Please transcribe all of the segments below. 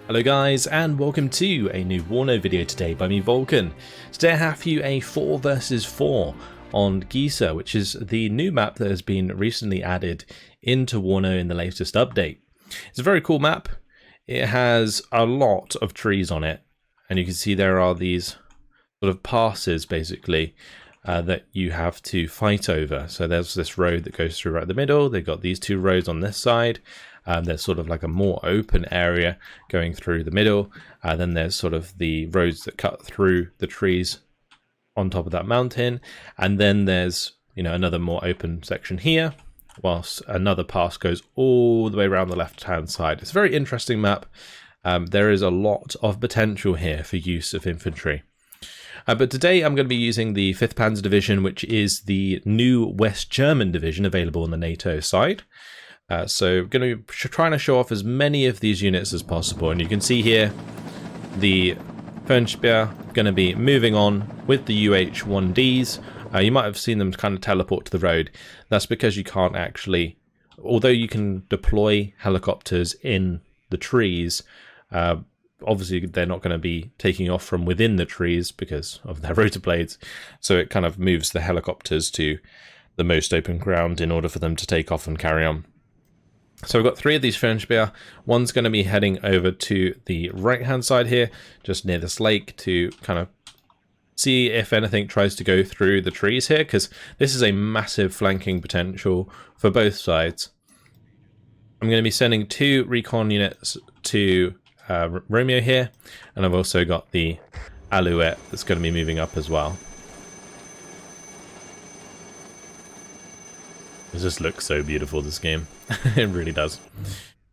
Hello guys, and welcome to a new WARNO video today by me, Vulcan. Today I have for you a 4 versus 4 on Geisa, which is the new map that has been recently added into WARNO in the latest update. It's a very cool map. It has a lot of trees on it, and you can see there are these sort of passes basically that you have to fight over. So there's this road that goes through right in the middle. They've got these two roads on this side. There's sort of like a more open area going through the middle. Then there's sort of the roads that cut through the trees on top of that mountain. And then there's, another more open section here, whilst another pass goes all the way around the left-hand side. It's a very interesting map. There is a lot of potential here for use of infantry. But today I'm going to be using the 5th Panzerdivision, which is the new West German division available on the NATO side. So I'm going to be trying to show off as many of these units as possible. And you can see here the Fernspur going to be moving on with the UH-1Ds. You might have seen them kind of teleport to the road. That's because you can't actually, although you can deploy helicopters in the trees, obviously they're not going to be taking off from within the trees because of their rotor blades. So it kind of moves the helicopters to the most open ground in order for them to take off and carry on. So we've got 3 of these Fernspur. One's going to be heading over to the right-hand side here, just near this lake, to kind of see if anything tries to go through the trees here, because this is a massive flanking potential for both sides. I'm going to be sending 2 recon units to Romeo here, and I've also got the Alouette that's going to be moving up as well. It just looks so beautiful, this game. It really does.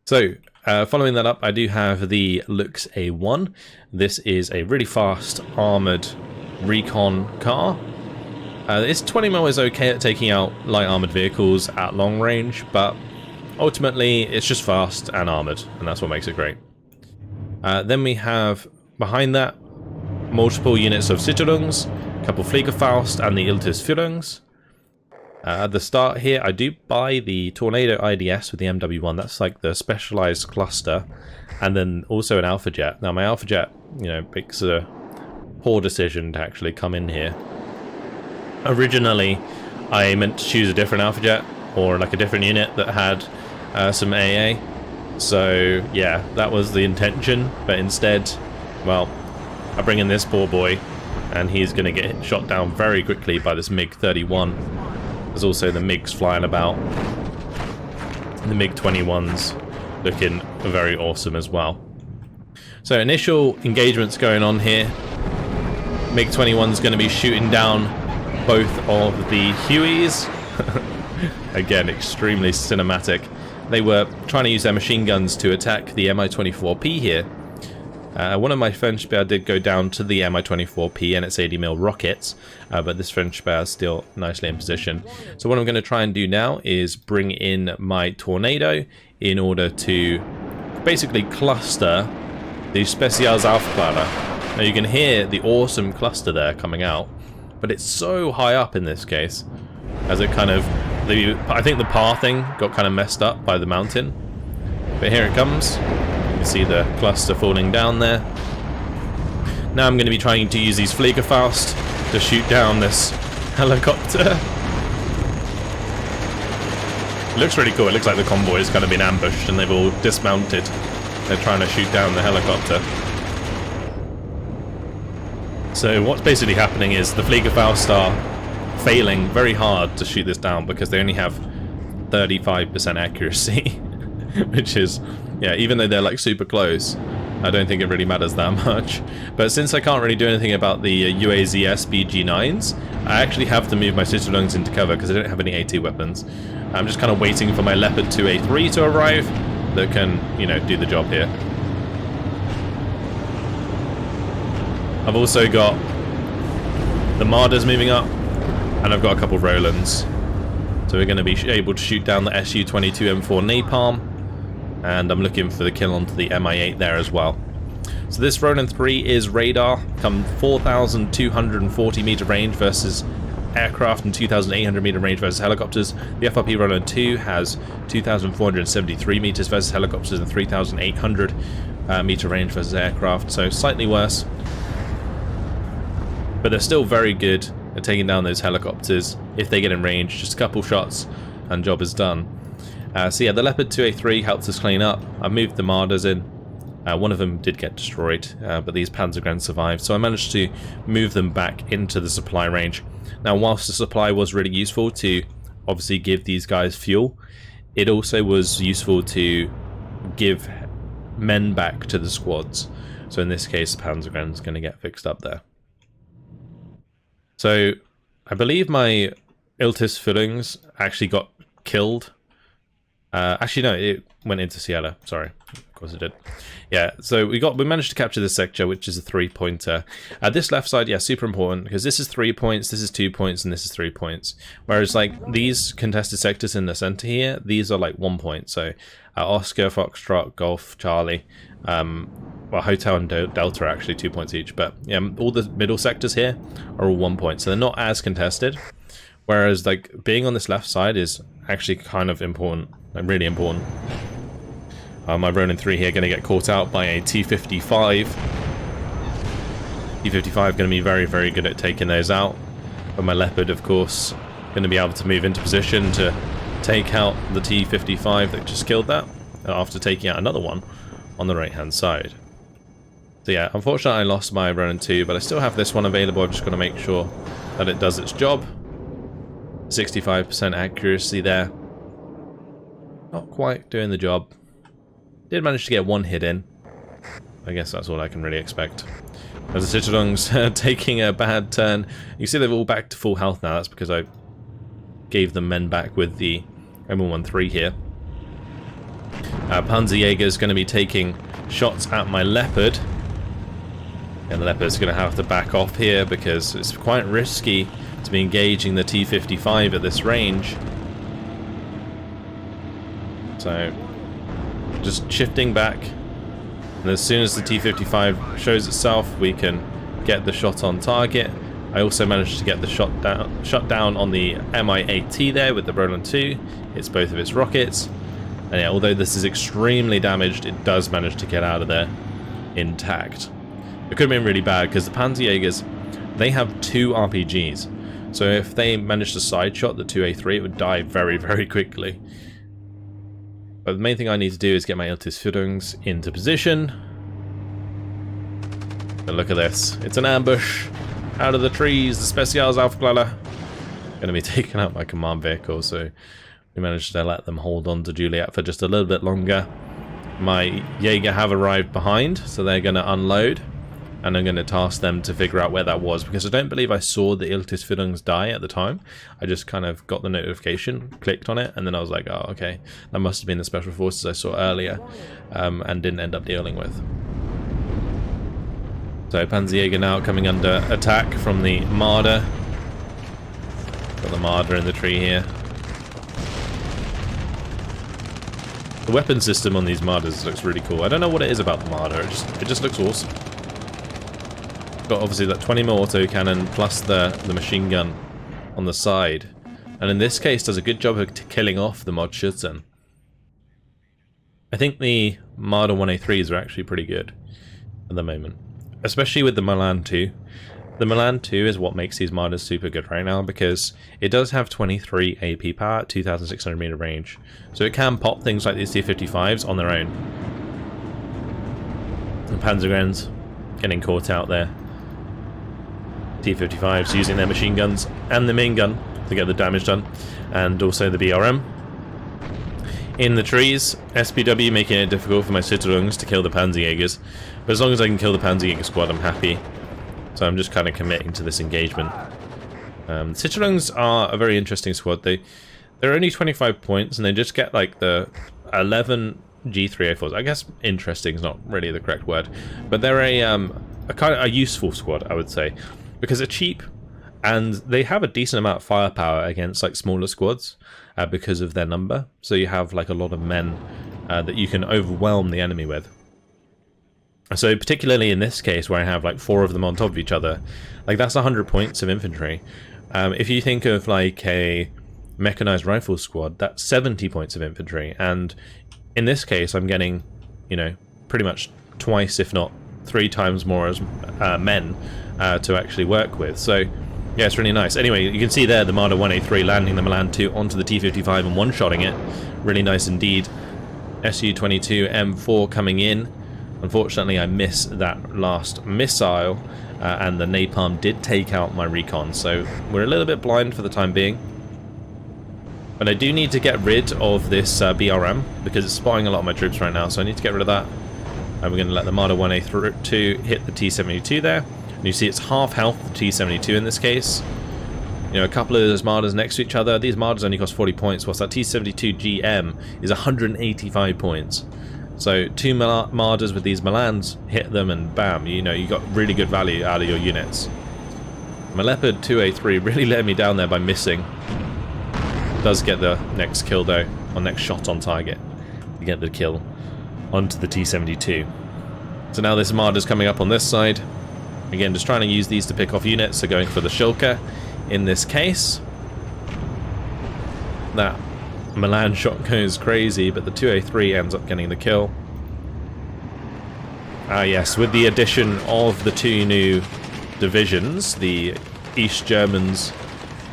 So, following that up, I do have the Lux A1. This is a really fast armoured recon car. Its 20 mil is okay at taking out light armoured vehicles at long range, but ultimately it's just fast and armoured, and that's what makes it great. Then we have, behind that, multiple units of Sicherungs, a couple Fliegerfaust and the Iltis-Führungs. At the start here, I do buy the Tornado IDS with the MW1. That's like the specialized cluster, and then also an Alpha Jet. Now my Alpha Jet, makes a poor decision to actually come in here. Originally, I meant to choose a different Alpha Jet or like a different unit that had some AA. So yeah, that was the intention. But instead, well, I bring in this poor boy, and he's going to get shot down very quickly by this MiG-31. There's also the MiGs flying about. The MiG-21s looking very awesome as well. So initial engagements going on here. MiG-21's going to be shooting down both of the Hueys. Again, extremely cinematic. They were trying to use their machine guns to attack the Mi-24P here. One of my Fernspur did go down to the Mi-24P and its 80mm rockets, but this Fernspur is still nicely in position. So what I'm going to try and do now is bring in my Tornado in order to basically cluster the Spezialsaufklärer. Now you can hear the awesome cluster there coming out, but it's so high up in this case, as it kind of, I think the pathing got kind of messed up by the mountain. But here it comes. You see the cluster falling down there. Now I'm going to be trying to use these Fliegerfaust to shoot down this helicopter. It looks really cool. It looks like the convoy has kind of been ambushed and they've all dismounted. They're trying to shoot down the helicopter. So what's basically happening is the Fliegerfaust are failing very hard to shoot this down because they only have 35% accuracy, which is, yeah, even though they're like super close, I don't think it really matters that much. But since I can't really do anything about the UAZS BG9s, I actually have to move my Sicherungs into cover because I don't have any AT weapons. I'm just kind of waiting for my Leopard 2A3 to arrive that can, do the job here. I've also got the Marders moving up, and I've got a couple of Rolands. So we're going to be able to shoot down the Su-22 M4 Napalm. And I'm looking for the kill onto the Mi-8 there as well. So this Roland 3 is radar, come 4,240 meter range versus aircraft and 2,800 meter range versus helicopters. The FRP Roland 2 has 2,473 meters versus helicopters and 3,800 meter range versus aircraft, so slightly worse. But they're still very good at taking down those helicopters. If they get in range, just a couple shots and job is done. So yeah, the Leopard 2A3 helps us clean up. I moved the Marders in. One of them did get destroyed, but these Panzergrens survived, so I managed to move them back into the supply range. Now, whilst the supply was really useful to obviously give these guys fuel, it also was useful to give men back to the squads. So in this case, the Panzergren's going to get fixed up there. So I believe my Iltis actually got killed. Actually, no, it went into Ciela. Sorry, of course it did. Yeah, so we managed to capture this sector, which is a 3-pointer. This left side, yeah, super important, because this is 3 points, this is 2 points, and this is 3 points. Whereas, like, these contested sectors in the center here, these are like 1 point. So Oscar, Foxtrot, Golf, Charlie, well, Hotel and Delta are actually 2 points each. But yeah, all the middle sectors here are all 1 point, so they're not as contested. Whereas, like, being on this left side is actually kind of important, like really important. My Ronin 3 here going to get caught out by a T-55. T-55 going to be very, very good at taking those out. But my Leopard, of course, going to be able to move into position to take out the T-55 that just killed that, after taking out another one on the right-hand side. So yeah, unfortunately I lost my Ronin 2, but I still have this one available. I've just got to make sure that it does its job. 65% accuracy there. Not quite doing the job. Did manage to get one hit in. I guess that's all I can really expect. As the Citadungs taking a bad turn. You see they're all back to full health now. That's because I gave them men back with the M113 here. Panzerjäger is going to be taking shots at my Leopard. And the Leopard's going to have to back off here because it's quite risky to be engaging the T-55 at this range. So just shifting back, and as soon as the T-55 shows itself, we can get the shot on target. I also managed to get the shot down on the Mi-8T there with the Ronin 2. It's both of its rockets, and yeah, although this is extremely damaged, it does manage to get out of there intact. It could have been really bad because the Panzerjägers, they have 2 RPGs, so if they managed to side shot the 2A3, it would die very, very quickly. But the main thing I need to do is get my Iltis into position. But look at this. It's an ambush. Out of the trees, the Specials Aufklärer. Going to be taking out my command vehicle, so we managed to let them hold on to Juliet for just a little bit longer. My Jaeger have arrived behind, so they're going to unload. And I'm going to task them to figure out where that was, because I don't believe I saw the Iltis die at the time. I just kind of got the notification, clicked on it, and then I was like, oh, okay, that must have been the special forces I saw earlier, and didn't end up dealing with. So Panzerjäger now coming under attack from the Marder. Got the Marder in the tree here. The weapon system on these Marders looks really cool. I don't know what it is about the Marder, it just looks awesome. Got obviously that 20mm autocannon plus the machine gun on the side, and in this case does a good job of killing off the mod Schützen. I think the Marder 1A3s are actually pretty good at the moment, especially with the Milan 2. The Milan 2 is what makes these Marders super good right now, because it does have 23 AP power at 2,600 meter range, so it can pop things like these T-55s on their own. The Panzergrens getting caught out there. T-55s using their machine guns and the main gun to get the damage done, and also the BRM. In the trees, SPW making it difficult for my Citadungs to kill the Panzerjägers, but as long as I can kill the Panzerjäger squad, I'm happy. So I'm just kind of committing to this engagement. Citadungs are a very interesting squad. They're only 25 points, and they just get like the 11 G3A4s. I guess interesting is not really the correct word, but they're a kind of a useful squad, I would say. Because they're cheap, and they have a decent amount of firepower against like smaller squads because of their number. So you have like a lot of men that you can overwhelm the enemy with. So particularly in this case, where I have like 4 of them on top of each other, like that's 100 points of infantry. If you think of like a mechanized rifle squad, that's 70 points of infantry. And in this case, I'm getting, you know, pretty much twice, if not 3 times more as men to actually work with. So yeah, it's really nice. Anyway, you can see there the Marder 1A3 landing the Milan 2 onto the T-55 and one-shotting it. Really nice indeed. Su-22 M4 coming in. Unfortunately, I missed that last missile, and the napalm did take out my recon, so we're a little bit blind for the time being. But I do need to get rid of this BRM, because it's spotting a lot of my troops right now, so I need to get rid of that. And we're going to let the Marder 1A2 hit the T-72 there. And you see it's half health, the T-72 in this case. You know, a couple of those Marders next to each other. These Marders only cost 40 points, whilst that T-72 GM is 185 points. So 2 Marders with these Milans, hit them and bam, you know, you got really good value out of your units. My Leopard 2A3 really let me down there by missing. Does get the next kill though, or next shot on target. You get the kill onto the T-72. So now this Marder's coming up on this side. Again, just trying to use these to pick off units, so going for the Shilka in this case. That Milan shot goes crazy, but the 2A3 ends up getting the kill. Ah yes, with the addition of the 2 new divisions, the East Germans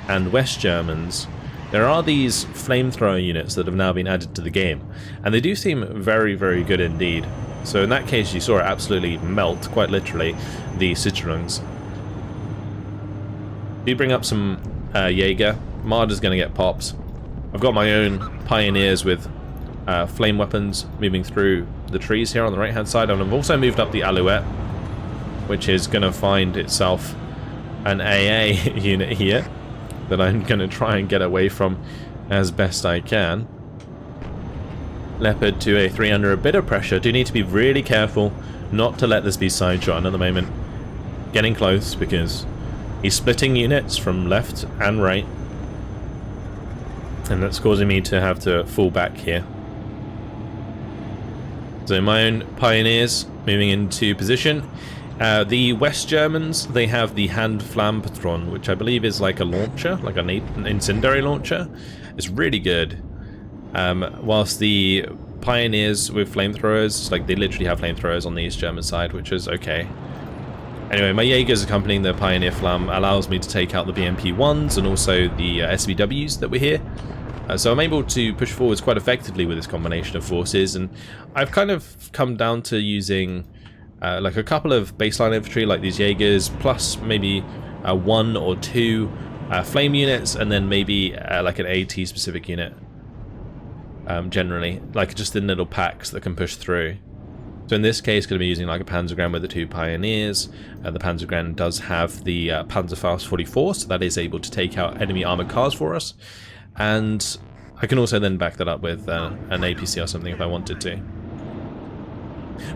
and West Germans, there are these flamethrower units that have now been added to the game, and they do seem very, very good indeed. So in that case, you saw it absolutely melt, quite literally, the Citroens. If you bring up some Jaeger, Marder's going to get pops. I've got my own Pioneers with flame weapons moving through the trees here on the right-hand side, and I've also moved up the Alouette, which is going to find itself an AA unit here that I'm going to try and get away from as best I can. Leopard 2A3 under a bit of pressure. Do need to be really careful not to let this be side shot at the moment. Getting close because he's splitting units from left and right, and that's causing me to have to fall back here. So my own Pioneers moving into position. The West Germans, they have the Hand Flammepatron, which I believe is like a launcher, like an incendiary launcher. It's really good. Whilst the Pioneers with flamethrowers, like they literally have flamethrowers on the East German side, which is okay. Anyway, my Jaegers accompanying the Pioneer Flam allows me to take out the BMP-1s and also the SVWs that were here. So I'm able to push forwards quite effectively with this combination of forces, and I've kind of come down to using like a couple of baseline infantry like these Jaegers, plus maybe 1 or 2 flame units, and then maybe like an AT specific unit. Generally, like just in little packs that can push through. So in this case, going to be using like a Panzergram with the 2 Pioneers. The Panzergram does have the Panzerfaust 44, so that is able to take out enemy armored cars for us. And I can also then back that up with an APC or something if I wanted to.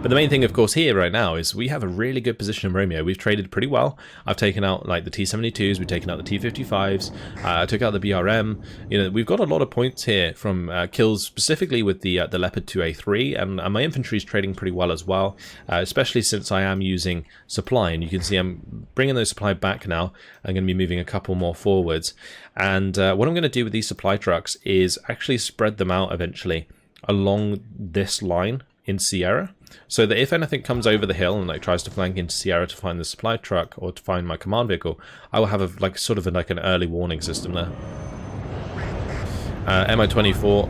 But the main thing, of course, here right now is we have a really good position in Romeo. We've traded pretty well. I've taken out like the T-72s, we've taken out the T-55s, I took out the BRM. You know, we've got a lot of points here from kills specifically with the Leopard 2A3, and my infantry is trading pretty well as well, especially since I am using supply. And you can see I'm bringing those supply back now. I'm going to be moving a couple more forwards. And what I'm going to do with these supply trucks is actually spread them out eventually along this line in Sierra, so that if anything comes over the hill and like tries to flank into Sierra to find the supply truck or to find my command vehicle, I will have a sort of an early warning system there. Mi-24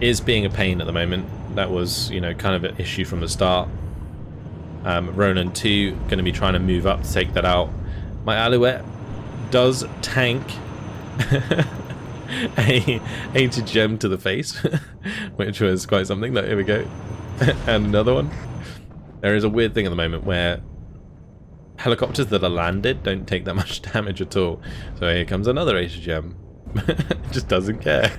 is being a pain at the moment. That was, you know, kind of an issue from the start. Ronan 2 going to be trying to move up to take that out. My Alouette does tank a gem to the face, which was quite something. Here we go. And another one. There is a weird thing at the moment where helicopters that are landed don't take that much damage at all. So here comes another Ace gem. Just doesn't care.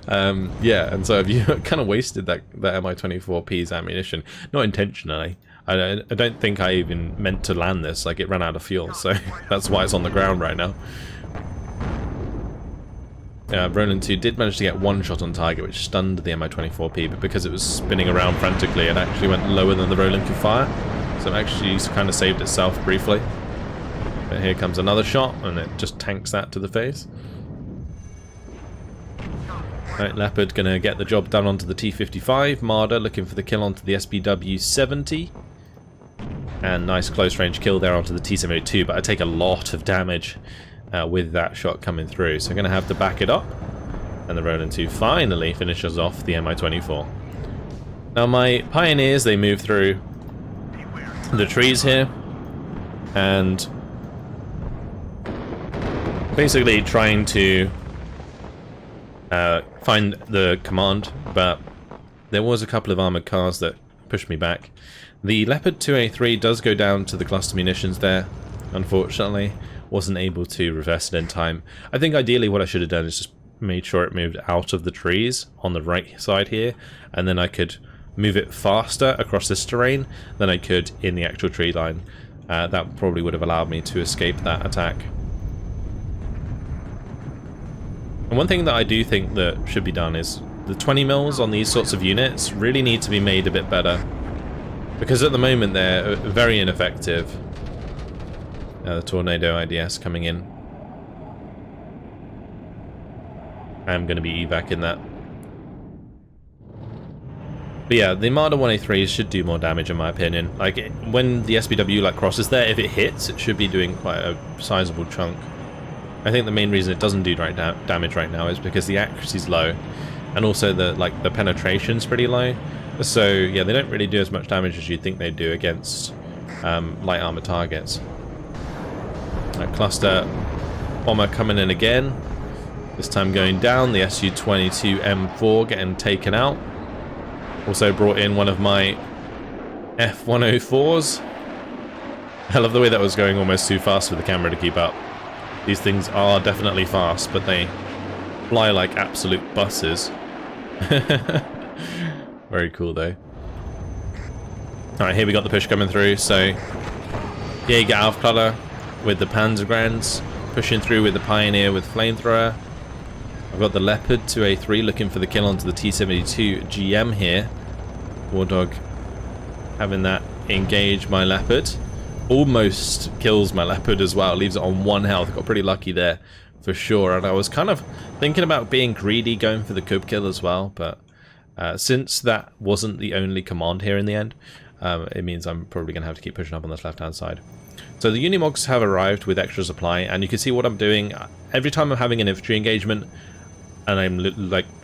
Yeah, and so have you kind of wasted that Mi-24P's ammunition? Not intentionally. I don't think I even meant to land this. Like, it ran out of fuel, so that's why it's on the ground right now. Ronan 2 did manage to get 1 shot on target, which stunned the Mi-24P, but because it was spinning around frantically, it actually went lower than the Roland could fire. So it actually kind of saved itself briefly. But here comes another shot, and it just tanks that to the face. Right, Leopard gonna get the job done onto the T-55. Marder looking for the kill onto the SPW-70. And nice close range kill there onto the T-72, but I take a lot of damage with that shot coming through. So I'm gonna have to back it up. And the Roland 2 finally finishes off the Mi-24. Now my Pioneers, they move through the trees here. And basically trying to find the command, but there was a couple of armored cars that pushed me back. The Leopard 2A3 does go down to the cluster munitions there, unfortunately. Wasn't able to reverse it in time. I think ideally what I should have done is just made sure it moved out of the trees on the right side here, and then I could move it faster across this terrain than I could in the actual tree line. That probably would have allowed me to escape that attack. And one thing that I do think that should be done is the 20 mils on these sorts of units really need to be made a bit better, because at the moment they're very ineffective. The Tornado IDS coming in. I'm going to be evac-ing that. But yeah, the Marder 1A3s should do more damage in my opinion. Like, when the SPW like crosses there, if it hits, it should be doing quite a sizable chunk. I think the main reason it doesn't do damage right now is because the accuracy's low, and also the penetration's pretty low. So yeah, they don't really do as much damage as you'd think they do against light armor targets. Cluster bomber coming in again. This time going down. The Su-22 M4 getting taken out. Also brought in one of my F-104s. I love the way that was going almost too fast for the camera to keep up. These things are definitely fast, but they fly like absolute buses. Very cool though. Alright, here we got the push coming through, so Jäger Aufkladder with the Panzergrands, pushing through with the Pioneer with Flamethrower. I've got the Leopard 2A3 looking for the kill onto the T-72 GM here. Wardog having that engage my Leopard. Almost kills my Leopard as well, leaves it on 1 health. Got pretty lucky there for sure, and I was kind of thinking about being greedy, going for the Cub kill as well, but since that wasn't the only command here in the end, it means I'm probably going to have to keep pushing up on this left hand side. So the Unimogs have arrived with extra supply, and you can see what I'm doing. Every time I'm having an infantry engagement and I'm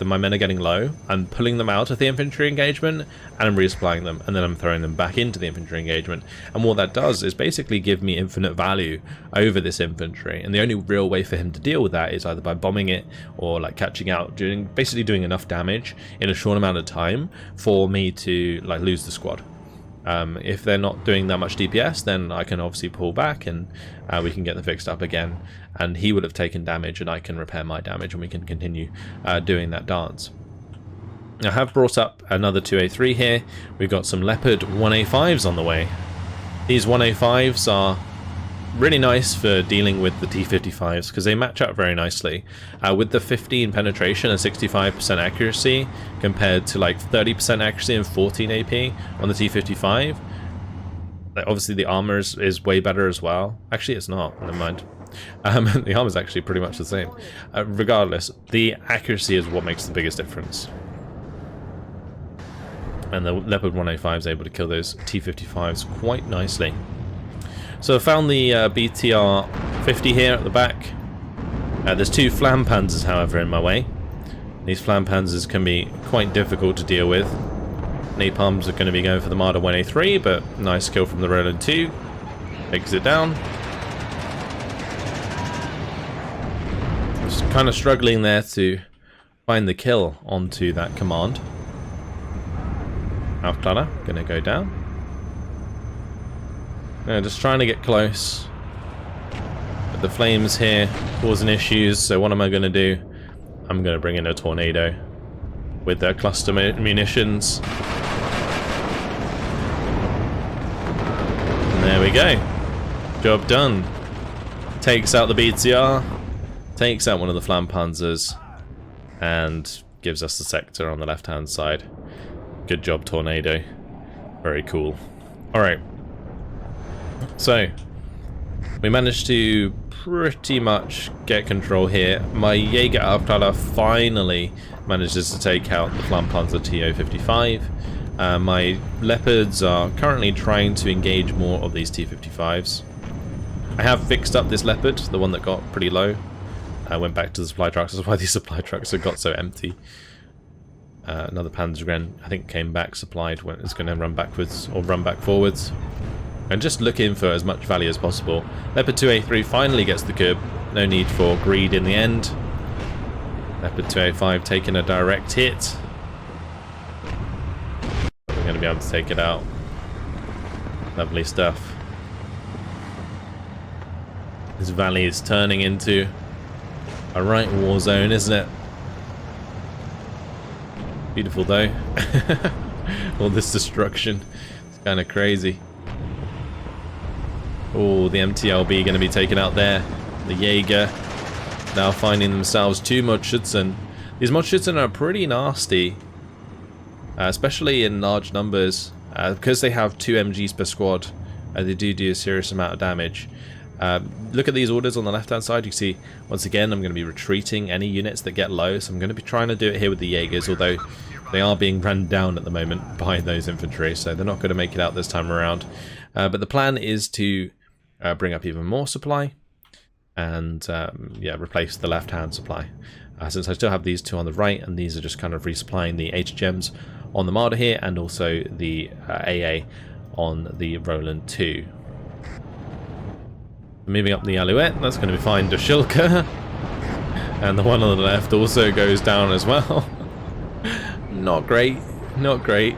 my men are getting low, I'm pulling them out of the infantry engagement and I'm resupplying them, and then I'm throwing them back into the infantry engagement. And what that does is basically give me infinite value over this infantry, and the only real way for him to deal with that is either by bombing it or like catching out, basically doing enough damage in a short amount of time for me to like lose the squad. If they're not doing that much DPS, then I can obviously pull back and we can get them fixed up again, and he would have taken damage and I can repair my damage and we can continue doing that dance. I have brought up another 2A3 here. We've got some Leopard 1A5s on the way. These 1A5s are really nice for dealing with the T-55s because they match up very nicely with the 15 penetration and 65% accuracy compared to like 30% accuracy and 14 AP on the T-55. Obviously the armor is way better as well. Actually it's not, never mind. The armor is actually pretty much the same. Regardless, the accuracy is what makes the biggest difference. And the Leopard 1A5 is able to kill those T-55s quite nicely. So I found the BTR-50 here at the back. There's 2 Flam Panzers, however, in my way. These Flam Panzers can be quite difficult to deal with. Napalms are going to be going for the Marder 1A3, but nice kill from the Roland 2. Takes it down. Just kind of struggling there to find the kill onto that command. Aufkladder going to go down. Just trying to get close. But the flames here causing issues, so what am I going to do? I'm going to bring in a Tornado with their cluster munitions. And there we go. Job done. Takes out the BTR, takes out one of the Flam Panzers, and gives us the sector on the left hand side. Good job, Tornado. Very cool. Alright. So, we managed to pretty much get control here. My Jäger Aufkladder finally manages to take out the Flampanzer TO-55. My Leopards are currently trying to engage more of these T-55s. I have fixed up this Leopard, the one that got pretty low. I went back to the supply trucks. That's why these supply trucks have got so empty. Another Panzergren, I think, came back supplied when it's going to run backwards or run back forwards. And just looking for as much value as possible. Leopard 2A3 finally gets the curb. No need for greed in the end. Leopard 2A5 taking a direct hit. We're going to be able to take it out. Lovely stuff. This valley is turning into a right war zone, isn't it? Beautiful though. All this destruction. It's kind of crazy. Oh, the MTLB going to be taken out there. The Jaeger now finding themselves 2 Mudschützen. These Mudschützen are pretty nasty, especially in large numbers. Because they have 2 MGs per squad, they do a serious amount of damage. Look at these orders on the left hand side. You see, once again, I'm going to be retreating any units that get low, so I'm going to be trying to do it here with the Jaegers, although they are being run down at the moment by those infantry, so they're not going to make it out this time around. But the plan is to bring up even more supply and yeah, replace the left hand supply. Since I still have these 2 on the right, and these are just kind of resupplying the HGEMs on the Marder here, and also the AA on the Roland 2. Moving up the Alouette, that's going to be fine. Dushilka, and the one on the left also goes down as well. Not great, not great.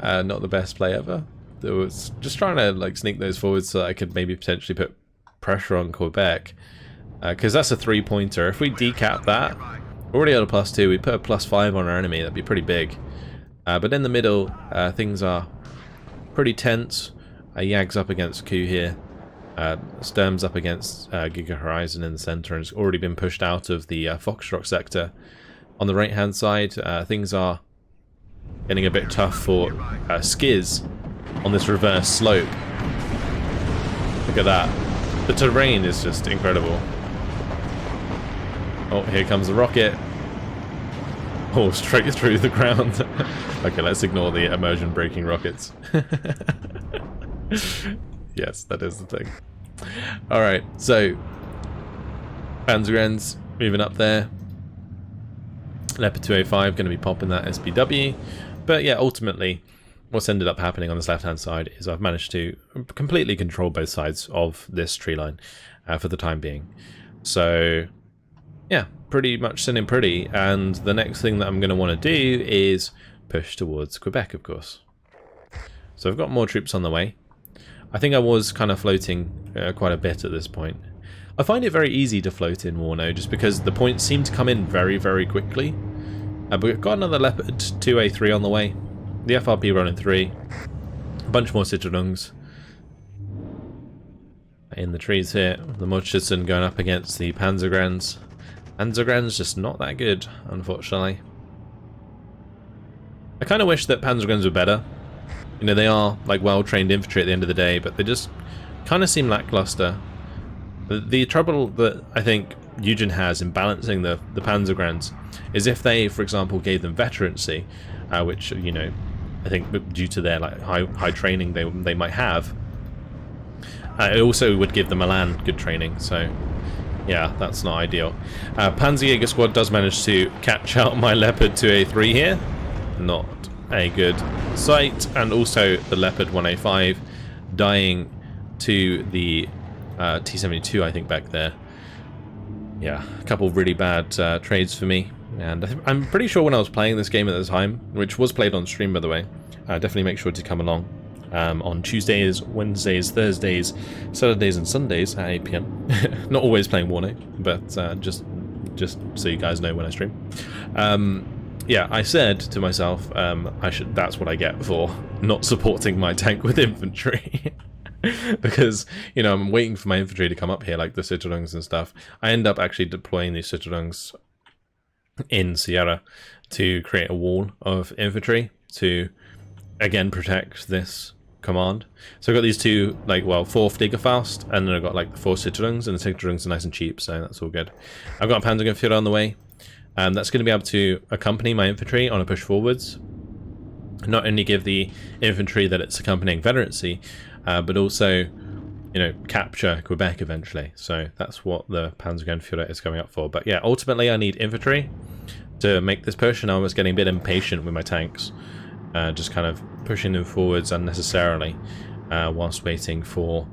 Not the best play ever. There was just trying to like sneak those forwards so that I could maybe potentially put pressure on Quebec, because that's a 3-pointer. If we decap that, we're already at a +2. We put a +5 on our enemy. That'd be pretty big. But in the middle, things are pretty tense. Yag's up against Q here. Sturm's up against Giga Horizon in the center, and has already been pushed out of the Foxtrot sector. On the right hand side, things are getting a bit tough for Skiz on this reverse slope. Look at that. The terrain is just incredible. Oh, here comes the rocket. Oh, straight through the ground. Okay, let's ignore the immersion breaking rockets. Yes, that is the thing. Alright, so Panzergrens moving up there. Leopard 2A5 going to be popping that SPW. But yeah, ultimately, what's ended up happening on this left-hand side is I've managed to completely control both sides of this tree line for the time being. So yeah, pretty much sitting pretty. And the next thing that I'm going to want to do is push towards Quebec, of course. So I've got more troops on the way. I think I was kind of floating quite a bit at this point. I find it very easy to float in WARNO just because the points seem to come in very, very quickly. But we've got another Leopard 2A3 on the way. The FRP running 3. A bunch more Citadungs in the trees here. The Mudschützen going up against the Panzergrens. Panzergrens just not that good, unfortunately. I kind of wish that Panzergrens were better. You know, they are like well-trained infantry at the end of the day, but they just kind of seem lackluster. The trouble that I think Eugen has in balancing the Panzergrens is if they, for example, gave them veterancy, which, you know, I think due to their like high training they might have, it also would give the Milan good training. So yeah, that's not ideal. Panzerjäger squad does manage to catch out my Leopard 2A3 here. Not a good sight, and also the Leopard 1A5 dying to the T-72, I think, back there. Yeah, a couple of really bad trades for me, and I'm pretty sure when I was playing this game at the time, which was played on stream by the way, definitely make sure to come along on Tuesdays, Wednesdays, Thursdays, Saturdays and Sundays at 8 PM. Not always playing WARNO, but just so you guys know when I stream. Yeah, I said to myself, that's what I get for not supporting my tank with infantry. Because, you know, I'm waiting for my infantry to come up here, like the Citadungs and stuff. I end up actually deploying these Citadungs in Sierra to create a wall of infantry to, again, protect this command. So I've got these two, like, well, 4th Diggerfaust, and then I've got, like, the 4 Citadungs, and the Citadungs are nice and cheap, so that's all good. I've got a Panzergrenführer on the way. That's going to be able to accompany my infantry on a push forwards. Not only give the infantry that it's accompanying veterancy, but also, you know, capture Quebec eventually. So that's what the Panzerdivision is going up for. But yeah, ultimately I need infantry to make this push, and I was getting a bit impatient with my tanks, just kind of pushing them forwards unnecessarily, whilst waiting for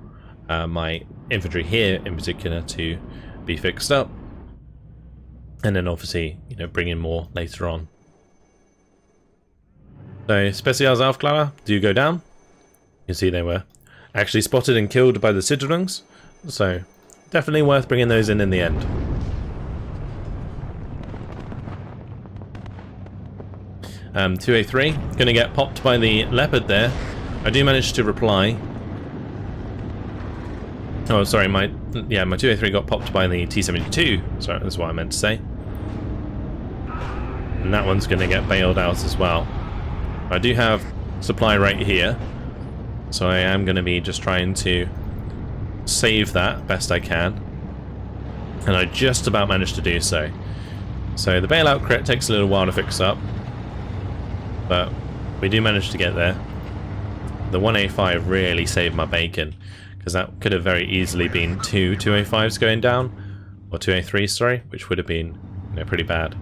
my infantry here in particular to be fixed up, and then obviously, you know, bring in more later on. So Spezialaufklärer do go down. You can see they were actually spotted and killed by the Siedlungs, so definitely worth bringing those in the end. Um, 2A3 going to get popped by the Leopard there. I do manage to reply. Oh, sorry, my 2A3 got popped by the T-72. Sorry, that's what I meant to say. And that one's going to get bailed out as well. I do have supply right here, so I am going to be just trying to save that best I can. And I just about managed to do so. So the bailout crit takes a little while to fix up, but we do manage to get there. The 1A5 really saved my bacon, because that could have very easily been two 2A5s going down, or 2A3s, sorry, which would have been, you know, pretty bad.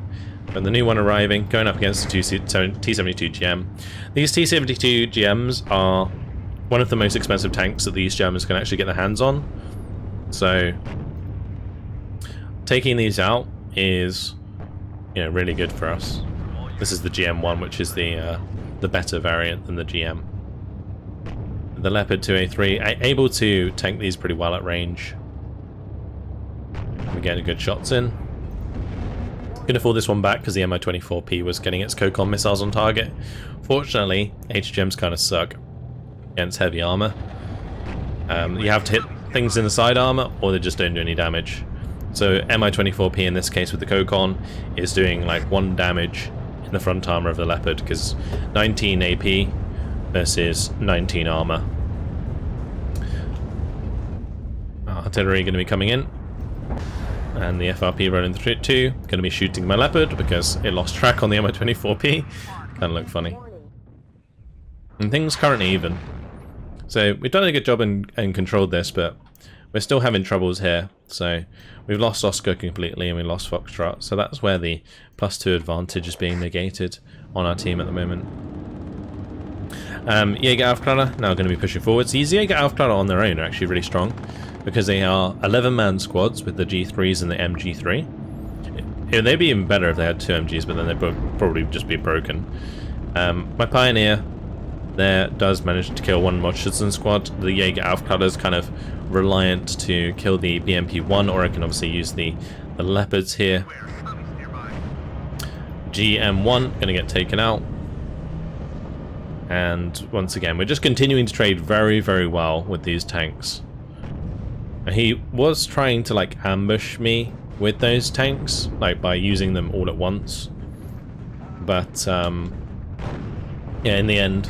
But the new one arriving, going up against the T-72 GM. These T-72 GMs are one of the most expensive tanks that these Germans can actually get their hands on. So taking these out is, you know, really good for us. This is the GM1, which is the better variant than the GM. The Leopard 2A3 able to tank these pretty well at range. We're getting good shots in. Going to fall this one back because the Mi-24P was getting its COCOM missiles on target. Fortunately, HGMs kind of suck against heavy armor. You have to hit things in the side armor, or they just don't do any damage. So Mi-24P in this case with the COCON is doing like 1 damage in the front armor of the Leopard, because 19 AP versus 19 armor. Artillery going to be coming in. And the FRP rolling through it too. Going to be shooting my Leopard because it lost track on the Mi-24P. Kind of look funny. And things currently even. So we've done a good job and controlled this, but we're still having troubles here. So we've lost Oscar completely and we lost Foxtrot. So that's where the +2 advantage is being negated on our team at the moment. Jägeraufklärer now going to be pushing forwards. These Jägeraufklärer on their own are actually really strong, because they are 11-man squads with the G3s and the MG3. They'd be even better if they had 2 MGs, but then they'd probably just be broken. My Pioneer there does manage to kill one Mordschützen squad. The Jägeraufklärer is kind of reliant to kill the BMP-1, or I can obviously use the Leopards here. GM-1 going to get taken out. And once again, we're just continuing to trade very, very well with these tanks. He was trying to like ambush me with those tanks, like by using them all at once. But yeah, in the end,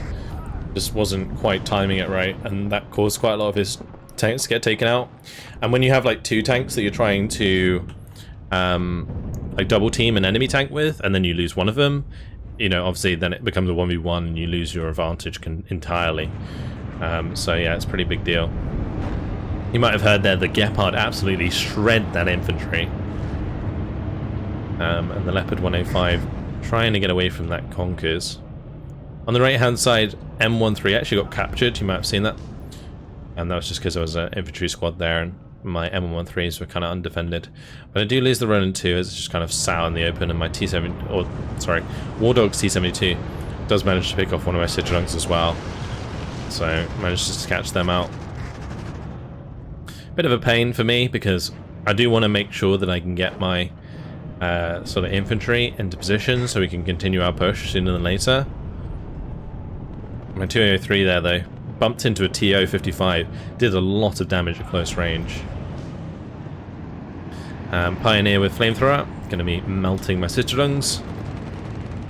just wasn't quite timing it right, and that caused quite a lot of his tanks to get taken out. And when you have like 2 tanks that you're trying to like double team an enemy tank with, and then you lose one of them, you know, obviously then it becomes a 1v1 and you lose your advantage entirely. So yeah, it's a pretty big deal. You might have heard there the Gepard absolutely shred that infantry. And the Leopard 105 trying to get away from that Conkers. On the right hand side, M13 actually got captured, you might have seen that. And that was just because there was an infantry squad there and my M13s were kind of undefended. But I do lose the Ronin 2 as it's just kind of sour in the open, and my War Dog's T-72 does manage to pick off one of my Siedlungs as well. So managed to catch them out. Bit of a pain for me, because I do want to make sure that I can get my sort of infantry into position so we can continue our push sooner than later. My 203 there though, bumped into a TO-55, did a lot of damage at close range. Pioneer with Flamethrower, going to be melting my Siedlungs.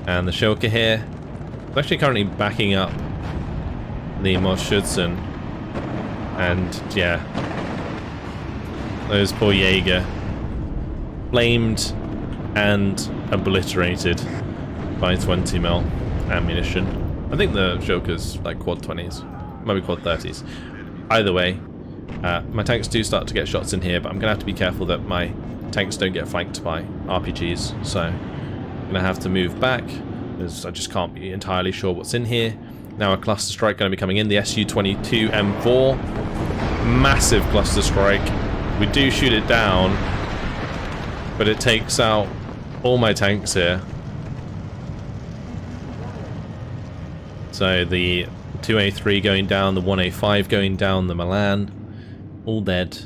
And the Schilke here is actually currently backing up the Mordschützen. And yeah, those poor Jaeger flamed and obliterated by 20mm ammunition. I think the Joker's like quad 20s, maybe quad 30s. Either way, my tanks do start to get shots in here, but I'm going to have to be careful that my tanks don't get flanked by RPGs, so I'm going to have to move back, because I just can't be entirely sure what's in here. Now a cluster strike going to be coming in, the Su-22 M4. Massive cluster strike. We do shoot it down, but it takes out all my tanks here. So the 2A3 going down, the 1A5 going down, the Milan, all dead.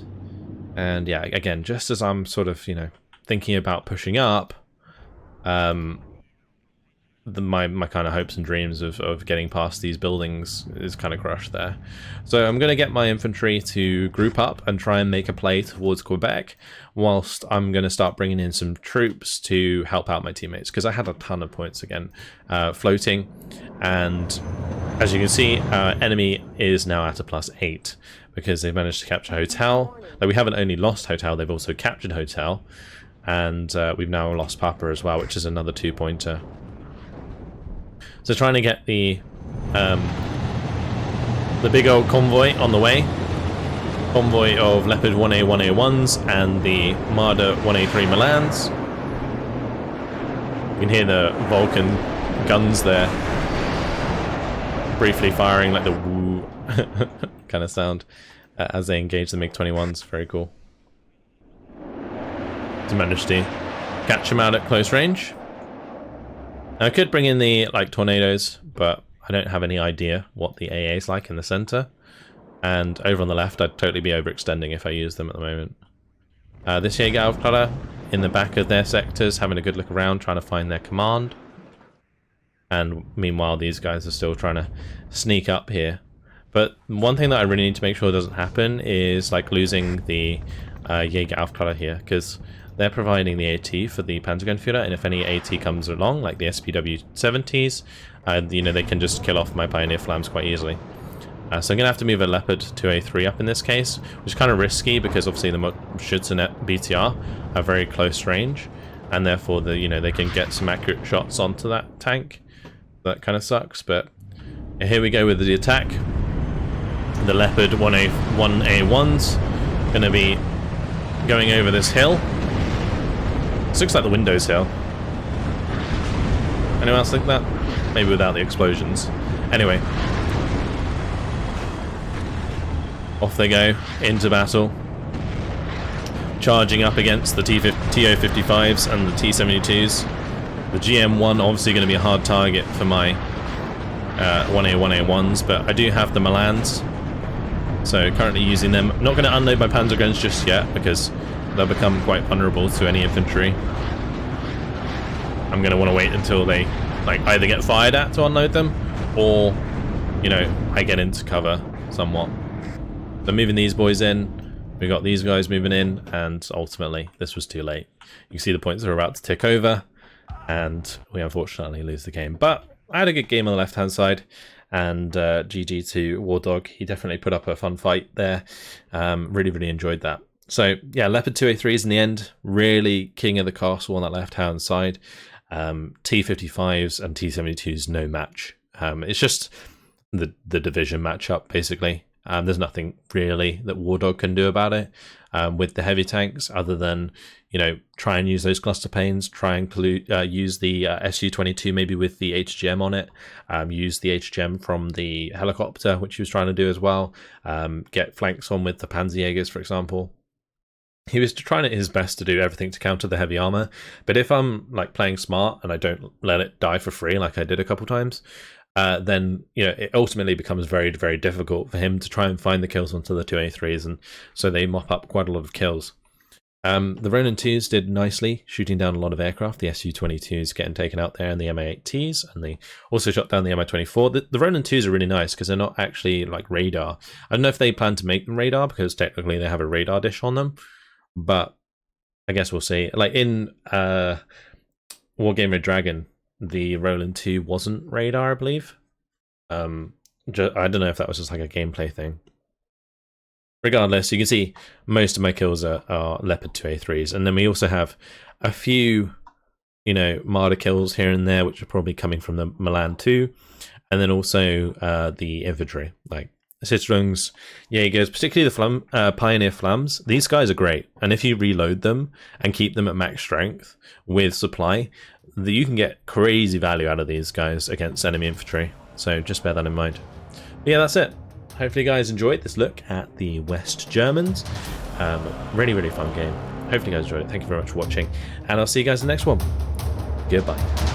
And yeah, again, just as I'm sort of, you know, thinking about pushing up, my kind of hopes and dreams of getting past these buildings is kind of crushed there. So I'm going to get my infantry to group up and try and make a play towards Quebec, whilst I'm going to start bringing in some troops to help out my teammates, because I had a ton of points again floating, and as you can see, enemy is now at a +8 because they've managed to capture Hotel. Like, we haven't only lost Hotel, they've also captured Hotel, and we've now lost Papa as well, which is another 2-pointer. So trying to get the big old convoy on the way. Convoy of Leopard 1A, 1A1s and the Marder 1A3 Milans. You can hear the Vulcan guns there briefly firing like the woo kind of sound as they engage the MiG-21s. Very cool. To manage to catch them out at close range. I could bring in the like tornadoes, but I don't have any idea what the AA is like in the center. And over on the left, I'd totally be overextending if I use them at the moment. This Jägeraufklärer in the back of their sectors, having a good look around, trying to find their command. And meanwhile, these guys are still trying to sneak up here. But one thing that I really need to make sure doesn't happen is like losing the Jägeraufklärer here, because they're providing the AT for the Panzerdivision, and if any AT comes along, like the SPW-70s, you know, they can just kill off my Pioneer Flams quite easily. So I'm going to have to move a Leopard 2A3 up in this case, which is kind of risky because obviously the Schützennet BTR are very close range, and therefore you know, they can get some accurate shots onto that tank. That kind of sucks, but here we go with the attack. The Leopard 1A1s going to be going over this hill. This looks like the Windows Hill. Anyone else think that? Maybe without the explosions. Anyway. Off they go, into battle. Charging up against the TO-55s and the T-72s. The GM-1 obviously going to be a hard target for my 1A, 1A1s, but I do have the Milans. So currently using them. I'm not going to unload my Panzer guns just yet, because they'll become quite vulnerable to any infantry. I'm going to want to wait until they like either get fired at to unload them, or, you know, I get into cover somewhat. So moving these boys in, we got these guys moving in, and ultimately this was too late. You can see the points are about to tick over, and we unfortunately lose the game. But I had a good game on the left-hand side, and GG to War Dog. He definitely put up a fun fight there. Really enjoyed that. So yeah, Leopard 2A3s in the end, really king of the castle on that left-hand side. T-55s and T-72s, no match. It's just the division matchup, basically. There's nothing really that War Dog can do about it with the heavy tanks, other than, you know, try and use those cluster panes, try and use the Su-22 maybe with the HGM on it, use the HGM from the helicopter, which he was trying to do as well, get flanks on with the Panzerjägers, for example. He was trying his best to do everything to counter the heavy armor, but if I'm like playing smart and I don't let it die for free like I did a couple times, then, you know, it ultimately becomes very difficult for him to try and find the kills onto the 2A3s, and so they mop up quite a lot of kills. The Ronin 2s did nicely, shooting down a lot of aircraft. The Su-22s getting taken out there, and the Mi-8Ts, and they also shot down the Mi-24. The Ronin 2s are really nice because they're not actually like radar. I don't know if they plan to make them radar, because technically they have a radar dish on them, but I guess we'll see. Like in Wargame Red Dragon, the Roland 2 wasn't radar, I believe. I don't know if that was just like a gameplay thing. Regardless, you can see most of my kills are Leopard 2A3s, and then we also have a few you know, martyr kills here and there, which are probably coming from the Milan too, and then also the infantry, like Sitrungs, Jaegers, particularly the Pioneer Flams. These guys are great, and if you reload them and keep them at max strength with supply, you can get crazy value out of these guys against enemy infantry. So just bear that in mind. But yeah, that's it. Hopefully you guys enjoyed this look at the West Germans. Really fun game. Hopefully you guys enjoyed it. Thank you very much for watching, and I'll see you guys in the next one. Goodbye.